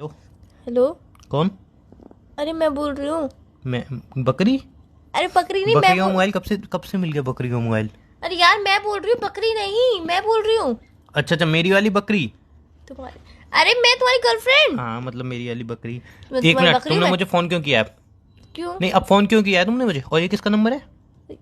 Hello. Hello. कौन? अरे मैं बोल रही हूँ। मैं? बकरी? अरे बकरी नहीं, बकरी मैं का बोल। मोबाइल कब से मिल गया बकरी का मोबाइल? अरे यार मैं बोल रही हूँ, बकरी नहीं मैं बोल रही हूँ। अच्छा अच्छा, मेरी वाली बकरी। तुम्हारी। अरे मैं तुम्हारी गर्लफ्रेंड। हाँ मतलब मेरी वाली बकरी। मैं एक तुम्हारी मिनट, बकरी हूँ तुमने मैं। मुझे फोन क्यों किया है? क्यों? नहीं, अब फोन क्यों किया है तुमने मुझे? और ये किसका नंबर है?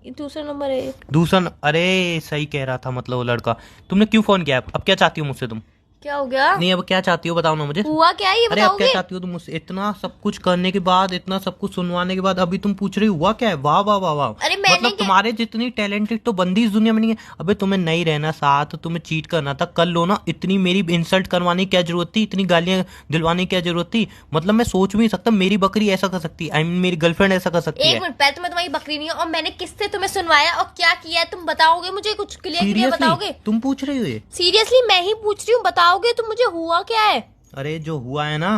ये दूसरा नंबर है। अरे सही कह रहा था, मतलब वो लड़का। तुमने क्यों फोन किया है? अब क्या चाहती हो मुझसे तुम? क्या हो गया? नहीं, अब क्या चाहती हो बताओ ना मुझे। हुआ क्या है ये अरे अब क्या बताओगे? चाहती हो तुम मुझसे? इतना सब कुछ करने के बाद, इतना सब कुछ सुनवाने के बाद अभी तुम पूछ रही हो हुआ क्या है? वाह वाह वाह वाह। अरे मैंने मतलब क्या। तुम्हारे जितनी टैलेंटेड तो बंदी इस दुनिया में नहीं है। अबे तुम्हें नहीं रहना साथ, तुम्हें चीट करना था, कर लो ना। इतनी मेरी इंसल्ट करवाने की क्या जरूरत थी? इतनी गालियां दिलवाने की क्या जरूरत थी? मतलब मैं सोच भी नहीं सकता मेरी बकरी ऐसा कर सकती है। आई मीन मेरी गर्लफ्रेंड ऐसा कर सकती एक है। मिनट, पहले तो मैं तुम्हारी बकरी नहीं हूँ, और मैंने किससे तुम्हें सुनवाया और क्या किया है तुम बताओगे मुझे? कुछ क्लियर क्लियर सीरियसली बताओगे? तुम पूछ रही हो ये? सीरियसली मैं ही पूछ रही हूँ, बताओगे तुम मुझे हुआ क्या है? अरे जो हुआ है ना,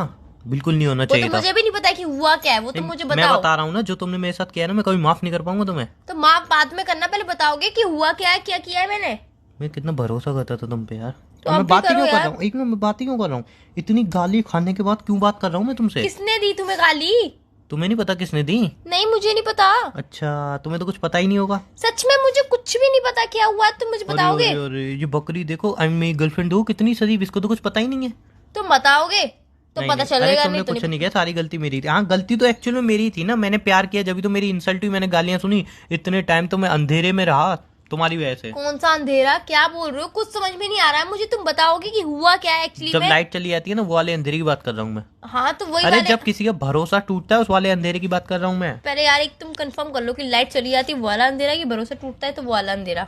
बिल्कुल नहीं होना वो चाहिए तो था। मुझे भी नहीं पता कि हुआ क्या है, वो तुम नहीं, मुझे मैं बताओ। बता रहा हूँ ना, जो तुमने मेरे साथ किया है ना, मैं कभी माफ नहीं कर पाऊंगा तुम्हें। तो माँ बाद में करना, पहले बताओगे कि हुआ क्या है, क्या किया है मैंने। मैं कितना भरोसा करता था तुम पे यार। तो अब मैं अब भी बात ही करो क्यों कर रहा यार। हूँ? एक मिनट, मैं बात ही क्यों कर रहा हूँ? इतनी गाली खाने के बाद क्यों बात कर रहा हूँ मैं तुमसे? किसने दी तुम्हें गाली? तुम्हें नहीं पता किसने दी? नहीं मुझे नहीं पता। अच्छा, तुम्हें तो कुछ पता ही नहीं होगा। सच में मुझे कुछ भी नहीं पता क्या हुआ है, तुम मुझे अरे बताओगे? अरे अरे, ये बकरी देखो, आई मेरी गर्लफ्रेंड हो कितनी शरीफ, इसको तो कुछ पता ही नहीं है। तुम बताओगे तो नहीं पता नहीं, अरे चलेगा, नहीं तुमने तो कुछ नहीं नहीं पता। किया, सारी गलती मेरी थी। हाँ, गलती तो एक्चुअल में मेरी थी ना, मैंने प्यार किया जब भी तो मेरी इंसल्ट हुई, मैंने गालियां सुनी। इतने टाइम तो मैं अंधेरे में रहा तुम्हारी वजह से। कौन सा अंधेरा, क्या बोल रहे हो? कुछ समझ में नहीं आ रहा है मुझे, तुम बताओगे कि हुआ क्या है एक्चुअली जब में। लाइट चली जाती है ना, वो वाले अंधेरे की बात कर रहा हूँ मैं। हाँ तो वही अरे वाले। जब किसी का भरोसा टूटता है, उस वाले अंधेरे की बात कर रहा हूँ मैं। पहले यार एक तुम कंफर्म कर लो कि लाइट चली जाती है वो वाला अंधेरा, कि भरोसा टूटता है तो वो वाला अंधेरा।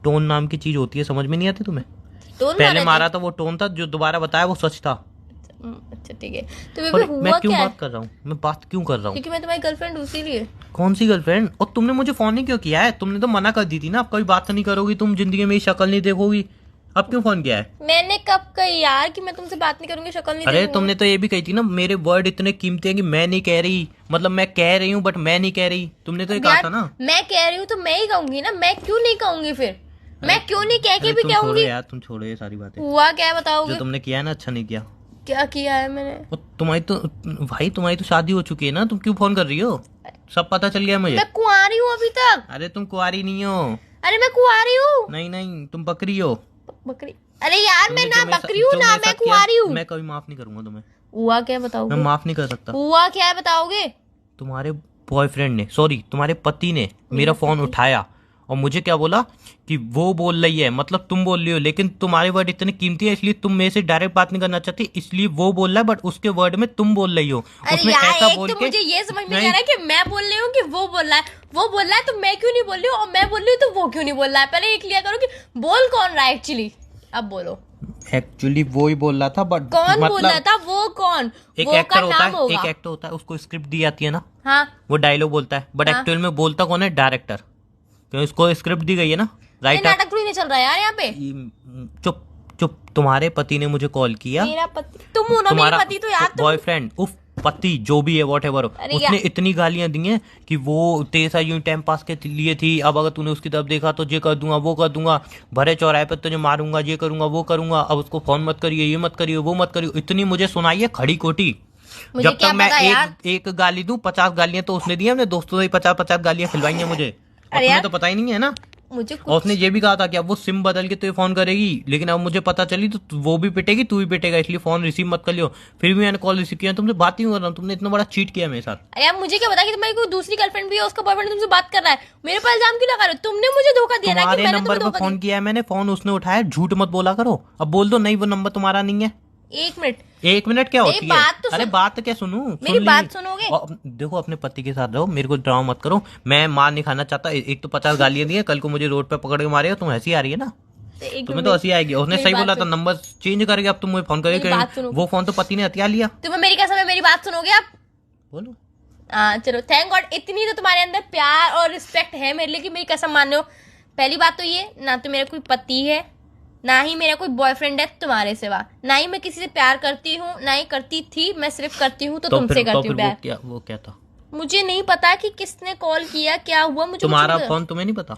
टोन नाम की चीज होती है, समझ में नहीं आती तुम्हें? टोन पहले मारे थे। मारा था वो टोन था, जो दोबारा बताया वो सच था। अच्छा ठीक है। तो बेबी और मैं हुआ क्यों क्या है? बात कर रहा हूँ? मैं बात क्यों कर रहा हूँ? क्योंकि मैं तुम्हारी गर्लफ्रेंड हूँ इसीलिए। कौन सी गर्लफ्रेंड? और तुमने मुझे फोन ही क्यों किया है? तुमने तो मना कर दी थी ना, अब कभी बात नहीं करोगी तुम, जिंदगी में मेरी शक्ल नहीं देखोगी। अब क्यों फोन किया है? मैंने कब कही यार कि मैं तुमसे बात नहीं करूंगी, शक्ल नहीं अरे देखूंगी? तुमने तो ये भी कही थी ना, मेरे वर्ड इतने कीमती हैं कि मैं नहीं कह रही। मतलब मैं कह रही हूँ बट मैं नहीं कह रही, तुमने तो ये अब कहा यार था ना। मैं कह रही हूँ तो मैं ही कहूंगी ना, मैं क्यों नहीं कहूंगी फिर? अरे मैं क्यों नहीं कह के अरे भी तुम छोड़ो कहूंगी? यार, तुम छोड़ो ये सारी बातें। हुआ क्या है जो बताओगे? तुमने किया है ना, अच्छा नहीं किया। क्या किया है मैंने? और तुम्हारी तो, भाई तुम्हारी तो शादी हो चुकी है ना, तुम क्यों फोन कर रही हो? सब पता चल गया मुझे। मैं कुंवारी हूँ अभी तक। अरे तुम कुंवारी नहीं हो। अरे मैं कुंवारी हूँ। नहीं नहीं, तुम बकरी हो। बकरी? अरे यार मैं तुमने ना बकरी हूँ जो ना मेरे मैं साथ किया, कुंवारी हूँ। मैं कभी माफ नहीं करूंगा तुम्हें। हुआ क्या है मैं बताओगे? माफ नहीं कर सकता। हुआ क्या है बताओगे? तुम्हारे बॉयफ्रेंड ने, सॉरी तुम्हारे पति ने मेरा मेरा फोन पति? उठाया और मुझे क्या बोला कि वो बोल रही है, मतलब तुम बोल रही हो, लेकिन तुम्हारे वर्ड इतने कीमती है इसलिए तुम मेरे से डायरेक्ट बात नहीं करना चाहती, इसलिए वो बोल रहा है, बट उसके वर्ड में तुम बोल रही हो। अरे उसने यार ऐसा एक बोल तो के, मुझे ये समझ में नहीं आ नहीं, रहा है कि मैं बोल रही हूँ कि वो बोल रहा है। वो बोल रहा है तो मैं क्यों नहीं बोल रही हूँ, और मैं बोल रही हूँ तो वो क्यों नहीं बोल रहा है? पहले ये क्लियर करो कि बोल कौन रहा है एक्चुअली। अब बोलो एक्चुअली वो ही बोल रहा था, बट कौन बोल रहा मतलब था, वो कौन? एक वो एक्टर का होता नाम है, होगा। एक एक्टर होता है, उसको स्क्रिप्ट दी जाती है ना, हाँ वो डायलॉग बोलता है, बट हाँ। एक्चुअल में बोलता कौन है? डायरेक्टर। क्यों? इसको स्क्रिप्ट दी गई है ना, ये राइटर। नाटक थोड़ी नहीं चल रहा है यार यहाँ पे। चुप चुप, तुम्हारे पति ने मुझे कॉल किया। मेरा पति तुम हो ना? मेरे तुम्हारा पति तो यार तुम। बॉयफ्रेंड, उफ, पति जो भी है, वॉट एवर, अरे उसने यार इतनी गालियां दी हैं कि वो तेरे साथ यूं टाइम पास के लिए थी, अब अगर तूने उसकी तरफ देखा तो ये कर दूंगा, वो कर दूंगा, भरे चौराहे पर तुझे मारूंगा, ये करूंगा, वो करूंगा, अब उसको फोन मत करिए, ये मत करिए, वो मत करिए, इतनी मुझे सुनाई है खड़ी खोटी। मुझे जब क्या तक मैं पता यार। एक गाली दूं, 50 गालियां तो उसने दी है, अपने दोस्तों से 50-50 गालियां खिलवाई हैं मुझे। और अरे तुम्हें यार तो पता ही नहीं है ना। मुझे और उसने कुछ। ये भी कहा था कि अब वो सिम बदल के तुझे फोन करेगी, लेकिन अब मुझे पता चली तो वो भी पिटेगी, तू भी पिटेगा, इसलिए फोन रिसीव मत कर लियो। फिर भी मैंने कॉल रिसीव किया, तुमसे बात ही नहीं कर रहा हूँ, तुमने इतना बड़ा चीट किया मेरे साथ। यार मुझे क्या पता कि तुम्हारी कोई दूसरी गर्लफ्रेंड भी है, उसका बॉयफ्रेंड तुमसे बात कर रहा है। मेरे पर इल्जाम क्यों लगा रहे हो? तुमने मुझे धोखा दिया ना, कि तुम्हारे मैंने नंबर तुम्हें पर धोखा फोन दिया। किया है मैंने, फोन उसने उठाया, झूठ मत बोला करो। अब बोल दो नहीं वो नंबर तुम्हारा नहीं है। एक मिनट। एक मिनट क्या मेरी होती है? बात तो अरे सुन। बात क्या सुनूं? मेरी सुन बात ली। सुनोगे? और देखो अपने पति के साथ रहो, मेरे को ड्रामा मत करो, मैं मार नहीं खाना चाहता। एक तो 50 गालियां दी है, कल को मुझे रोड पे पकड़ के मारेगा, तुम्हें हंसी आ रही है ना? तो एक तुम्हें तो मिनट। हंसी आएगी। उसने मेरी सही बात बोला था, सुन। नंबर चेंज करके अब तुम मुझे फोन करोगे मेरी बात सुनो। वो फोन तो पति ने हथियार लिया। तुम्हें मेरी कसम है, मेरी बात सुनोगे आप? बोलो। हाँ चलो, थैंक गॉड इतनी तो तुम्हारे अंदर प्यार और रिस्पेक्ट है मेरे लिए कि मेरी कसम मान लो। पहली बात तो ये ना, तो मेरा कोई पति है, ना ही मेरा कोई बॉयफ्रेंड है तुम्हारे सिवा, ना ही मैं किसी से प्यार करती हूँ, ना ही करती थी। मैं सिर्फ करती हूँ तो तुमसे करती हूँ प्यार। वो क्या था? मुझे नहीं पता कि किसने कॉल किया, क्या हुआ, मुझे कुछ तुम्हारा नहीं पता। फोन तुम्हें नहीं पता?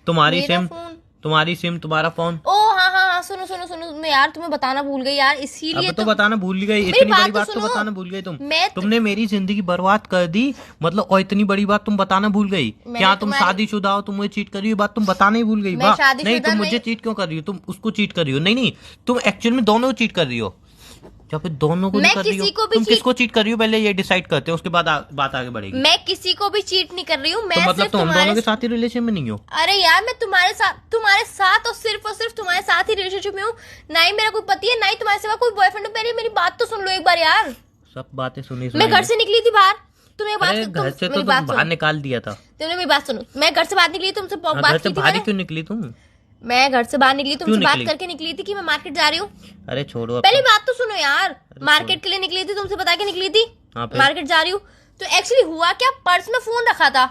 तुम्हारी मेरा सिम, फोन। तुम्हारी सिम, तुम्हारा फोन। ओ हाँ हाँ हाँ, सुनो सुनो सुनो, मैं यार तुम्हें बताना भूल गई यार, इसीलिए अब तो बताना भूल गई, इतनी बड़ी बात तो सुनो। बताना भूल गई तुम। मैं तुमने मेरी जिंदगी बर्बाद कर दी, मतलब, और इतनी बड़ी बात तुम बताना भूल गई। क्या तुम शादीशुदा हो, तुम मुझे चीट कर रही हो, बात तुम बताना ही भूल गई। मैं शादीशुदा नहीं, तुम मुझे चीट क्यों कर रही हो, तुम उसको चीट कर रही हो। नहीं नहीं, तुम एक्चुअल में दोनों चीट कर रही हो, या फिर दोनों को मैं कर रही हो। किसी को भी तुम किसको चीट कर रही हो पहले ये डिसाइड करते हो, उसके बाद बात आगे बढ़ेगी। मैं किसी को भी चीट नहीं कर रही हूँ, मैं तो मतलब सिर्फ तुम तुम्हारे दोनों के साथ ही रिलेशन में नहीं हो। अरे यार मैं तुम्हारे साथ और सिर्फ तुम्हारे साथ ही रिलेशनशिप में हूँ। ना ही मेरा कोई पति है, ना ही तुम्हारे सिवा कोई बॉयफ्रेंड है। मेरी बात तो सुन लो एक बार यार। सब बातें सुनी मैं घर से निकली थी बाहर, तुम्हें अरे घर से तो तुम बाहर निकाल दिया था। तुमने मेरी बात सुनो, मैं घर से बाहर निकली, तुमसे घर बात से की थी बाहर मैंने। क्यों निकली तुम? मैं घर से बाहर निकली, तुमसे क्यों बात निकली? करके निकली थी कि मैं मार्केट जा रही हूँ। अरे छोड़ो अब पहली तो। बात तो सुनो यार, मार्केट के लिए निकली थी, तुमसे बता के निकली थी मार्केट जा रही हूँ। तो एक्चुअली हुआ क्या, पर्स में फोन रखा था।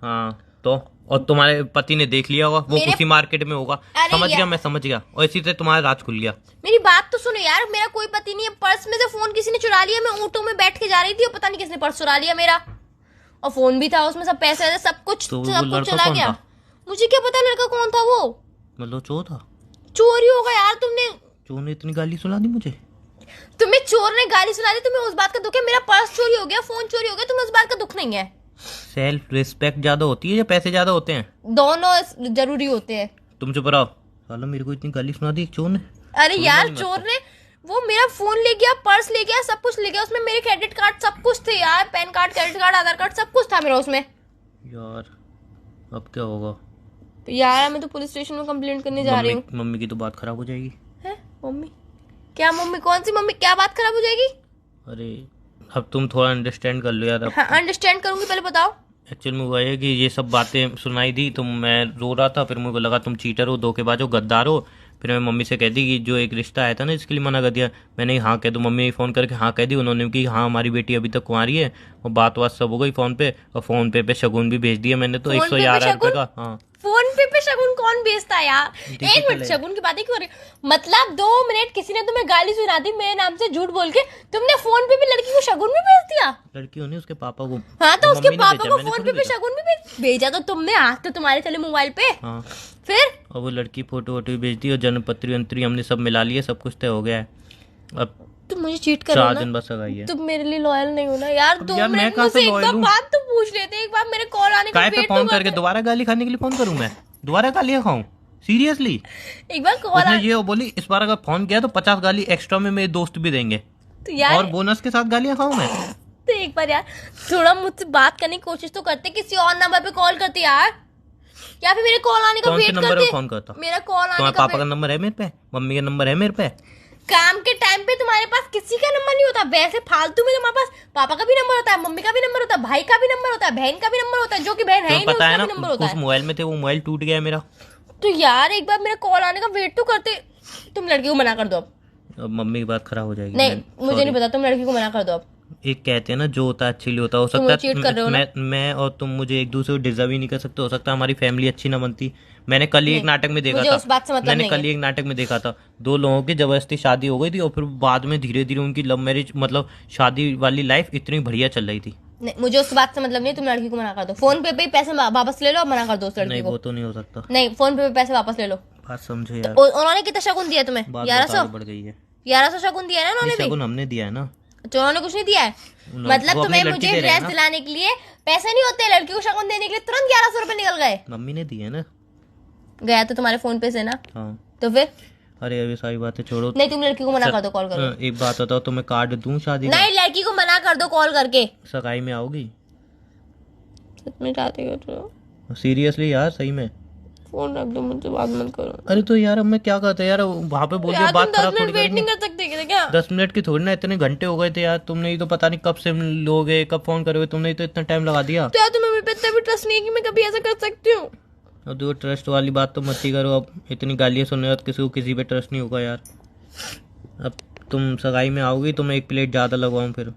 हाँ तो, और तुम्हारे पति ने देख लिया होगा, वो उसी मार्केट में होगा। समझ गया, मैं समझ गया, और इसी से तुम्हारा राज खुल गया। मेरी बात तो सुनो यार, मेरा कोई पति नहीं है। पर्स में से फोन किसी ने चुरा लिया, मैं ऑटो में बैठ के जा रही थी और पता नहीं किसने पर्स चुरा लिया मेरा, और फोन भी था उसमें, सब पैसे सब कुछ तो सब कुछ चला कौन गया। था? मुझे क्या पता लड़का कौन था वो। मतलब चोर था? चोरी होगा यार, तुमने चोर ने इतनी गाली सुना दी मुझे। तुम्हें चोर ने गाली सुना दी, तुम्हें उस बात का दुख है। मेरा पर्स चोरी हो गया, फोन चोरी हो गया, तुम्हें उस बात का दुख नहीं है। सेल्फ रिस्पेक्ट ज्यादा होती है या पैसे ज्यादा होते हैं? दोनों जरूरी होते हैं। तुम चुप रहो साला, मेरे को इतनी गाली सुना दी एक चोर ने। अरे यार चोर ने वो मेरा फोन ले गया, पर्स ले गया, सब कुछ ले गया, उसमें मेरे क्रेडिट कार्ड सब कुछ थे यार, पैन कार्ड, क्रेडिट कार्ड, आधार कार्ड, सब कुछ था मेरा उसमें। यार अब क्या होगा यार मैं तो पुलिस स्टेशन में कंप्लेंट करने जा रही हूँ। मम्मी की तो बात खराब हो जाएगी। है मम्मी? क्या मम्मी? कौन सी मम्मी? क्या बात खराब हो जाएगी? अरे अब तुम थोड़ा अंडरस्टैंड कर लो यार। हाँ अंडरस्टैंड करूंगी, पहले बताओ। एक्चुअल में हुआ है कि ये सब बातें सुनाई दी तो मैं रो रहा था, फिर मुझे को लगा तुम चीटर हो, धोखेबाज हो, गद्दार हो। फिर मैं मम्मी से कह दी कि जो एक रिश्ता आया था ना इसके लिए मना कर दिया। मैंने हाँ कह दूँ, मम्मी फ़ोन करके हाँ कह दी उन्होंने कि हाँ हमारी बेटी अभी तक कुंवारी है, और बात सब हो गई फ़ोन पे, और फ़ोन पे शगुन भी भेज दिया मैंने तो 111 रुपये का। हाँ फोन पे शगुन कौन भेजता है यार? एक मिनट, शगुन की बातें क्यों हो रही? मतलब 2 मिनट किसी ने तुम्हें गाली सुना दी मेरे नाम से झूठ बोल के, तुमने फोन पे भी लड़की को शगुन भी भेज दिया? लड़की होनी उसके पापा को। हाँ तो उसके मम्मी ने पापा भेजा, को मैंने फोन थोड़ी पे भी शगुन भी भेजा तो तुमने, आज तो तुम्हारे चले मोबाइल पे। हाँ फिर और वो लड़की फोटो वोटो भी भेज दी, और जन्मपत्री वंत्री हमने सब मिला लिए, सब कुछ तय हो गया है। अब तुम मुझे चीट कर रहे हो 4 ना? दिन बस सगाई है। तुम मेरे लिए लॉयल नहीं हो ना यार। 2 यार, मैं मिनट कहाँ से मुझसे एक loyal बार हूँ? बात तो पूछ लेते, एक बार मेरे कॉल आने का काय पे वेट फोन तो करके करते। दोबारा गाली खाने के लिए फोन करूं मैं? दोबारा गालियां खाऊं? सीरियसली? एक बार कॉल उसने ये बोली इस बार अगर फोन किया तो 50 गाली एक्स्ट्रा में मेरे दोस्त भी देंगे, तो यार और बोनस के साथ गालियां खाऊं मैं? तो एक बार यार थोड़ा मुझसे बात करने की कोशिश तो करते, किसी और नंबर पे कॉल करते यार, या फिर मेरे कॉल आने का कौन से वेट नंबर पे करते। फोन करता? मेरा कॉल आने तुम्हारे का पापा का नंबर है मेरे पे, मम्मी का नंबर है मेरे पे? काम के टाइम पे तुम्हारे पास किसी का नंबर नहीं होता, वैसे फालतू में तुम्हारे पास पापा का भी नंबर होता है, मम्मी का भी नंबर होता है, भाई का भी नंबर होता है, बहन का भी नंबर होता है, जो कि बहन है ही तुम्हें नहीं पता है उसका ना भी नंबर होता उस है। मोबाइल में थे, वो मोबाइल टूट गया है मेरा। तो यार एक बार मेरे कॉल आने का वेट तो करते। तुम लड़की को मना कर दो अब। मम्मी की बात खराब हो जाएगी। नहीं मुझे नहीं पता, तुम लड़की को मना कर दो अब। एक कहते हैं ना जो होता है अच्छी लिए होता, हो तुम सकता cheat कर रहे हो ना? है मैं और तुम मुझे एक दूसरे को डिजर्व ही नहीं कर सकते, हो सकता है हमारी फैमिली अच्छी ना बनती। मैंने कल ही एक नाटक में देखा मुझे था, उस बात से मतलब मैंने नहीं कल है। ही एक नाटक में देखा था, 2 लोगों की जबरदस्ती शादी हो गई थी, और फिर बाद में धीरे धीरे उनकी लव मैरिज, मतलब शादी वाली लाइफ इतनी बढ़िया चल रही थी। नहीं मुझे उस बात से मतलब नहीं, तुम लड़की को मना कर दो। फोन पे ही पैसे वापस ले लो और मना कर दो उस लड़की नहीं को। वो तो नहीं हो सकता। नहीं फोन पे पैसे वापस ले लो। बात समझो यार, उन्होंने कितना शगुन दिया तुम्हें? बात 1100 बढ़ गई है। 1100 शगुन दिया है ना उन्होंने भी? शगुन हमने दिया है ना, तो उन्होंने कुछ नहीं दिया है? वो मतलब अपनी तुम्हें लड़की मुझे दे रहे हैं ड्रेस ना। दिलाने के लिए पैसे नहीं होते, लड़की को शगुन देने के लिए तुरंत 1100 रुपए निकल गए। मम्मी ने दिए ना। गया तो तुम्हारे फोन पे से ना? हाँ तो फिर अरे अभी सारी बातें छोड़ो। नहीं तुम लड़की को मना कर दो कॉल करो। एक बात बताओ, तुम्हें कार्ड दूं शादी का? नहीं लड़की को मना कर दो कॉल करके। सगाई में आओगी? सच में चाहती हो तो सीरियसली यार, सही में? फोन रख दो, मुझसे बात मत करो। अरे तो यार अब मैं क्या करता यार, वहां पे बोल यार दिया, तुम बात 10 खराब मिनट थोड़ी वेट नहीं करेंगे। कर सकते क्या? 10 मिनट की थोड़ी ना, इतने घंटे हो गए थे यार, तुमने ही तो पता नहीं कब से लोगे, कब फोन करोगे, तुमने ही तो इतना टाइम लगा दिया। तो यार तुम्हें मेरे पे इतना भी ट्रस्ट नहीं है कि मैं कभी ऐसा कर सकती हूँ। अब दो ट्रस्ट वाली बात तो मत ही करो, अब इतनी गालियां सुनने बाद किसी को किसी पे ट्रस्ट नहीं होगा यार। अब तुम सगाई में आओगी तो मैं 1 प्लेट ज्यादा लगवाऊं फिर?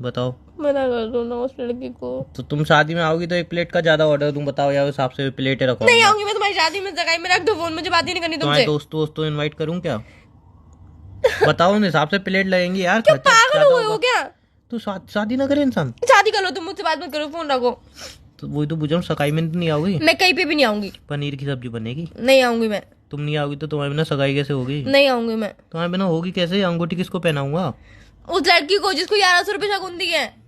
बताओ। मना कर दो ना उस लड़की को। तो तुम शादी में आओगी तो 1 प्लेट का ज्यादा ऑर्डर तुम बताओ यार, उस हिसाब से प्लेटें रखो। नहीं आऊंगी मैं तुम्हारी शादी में, सगाई में रख दो फोन, मुझे बात ही नहीं करनी तुम्हारे तुमसे। दोस्तों इनवाइट करूं क्या? बताओ, उन हिसाब से प्लेट लगेंगी यार। क्या खर्चा पागल ज्यादा हुए हो होगा। क्या? तो शादी ना करे इंसान। शादी कर लो तुम, मुझसे बात मत करो, फोन रखो। तो वही तो पूछ रहा हूँ, सगाई में तो नहीं आओगी? मैं कहीं पे भी नहीं आऊंगी। पनीर की सब्जी बनेगी? नहीं आऊंगी मैं। तुम नहीं आओगी तो तुम्हारे बिना सगाई कैसे होगी? नहीं आऊंगी मैं। तुम्हारे बिना होगी कैसे? अंगूठी किसको पहनाऊंगा? उस लड़की को जिसको 1100 रुपये शगुन दिए हैं।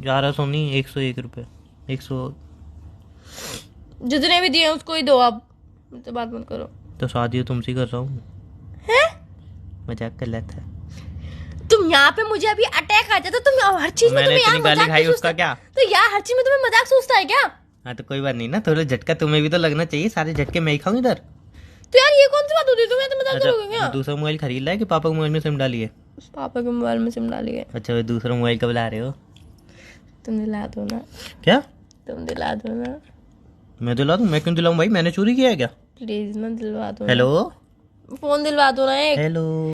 1100 नहीं, 101 रुपये। 100। जितने भी दिए हैं उसको ही दो आप, मुझसे बात मत करो। तो शादी तुमसे कर रहा हूँ। हैं? मजाक कर लेता है। तुम यहाँ पे मुझे अभी अटैक आ जाता, तुम हर चीज में मैंने तुम्हें यार इतनी गाली मजाक खाई, क्यों उसका सोचते? क्या? तो यार हर चीज में तुम्हें मजाक सोचता है क्या? हाँ तो कोई बात नहीं ना, थोड़ा झटका तुम्हें भी तो लगना चाहिए। सारे झटके मैं ही खाऊं इधर। तो यार ये कौन सी बात होती है, तुम्हें तो मजाक करोगे क्या? अच्छा, दूसरा मोबाइल खरीद लाया कि पापा के मोबाइल में सिम डाली है? पापा के मोबाइल में सिम डाली है। अच्छा, दूसरा मोबाइल कब ला रहे हो? तुम दिला दो ना। क्या? तुम दिला दो ना मैं दिला दूं? मैं क्यों दिलाऊं भाई, मैंने चोरी किया है क्या? प्लीज ना, दिलवा दो। हेलो, फोन दिलवा दो ना एक। हेलो।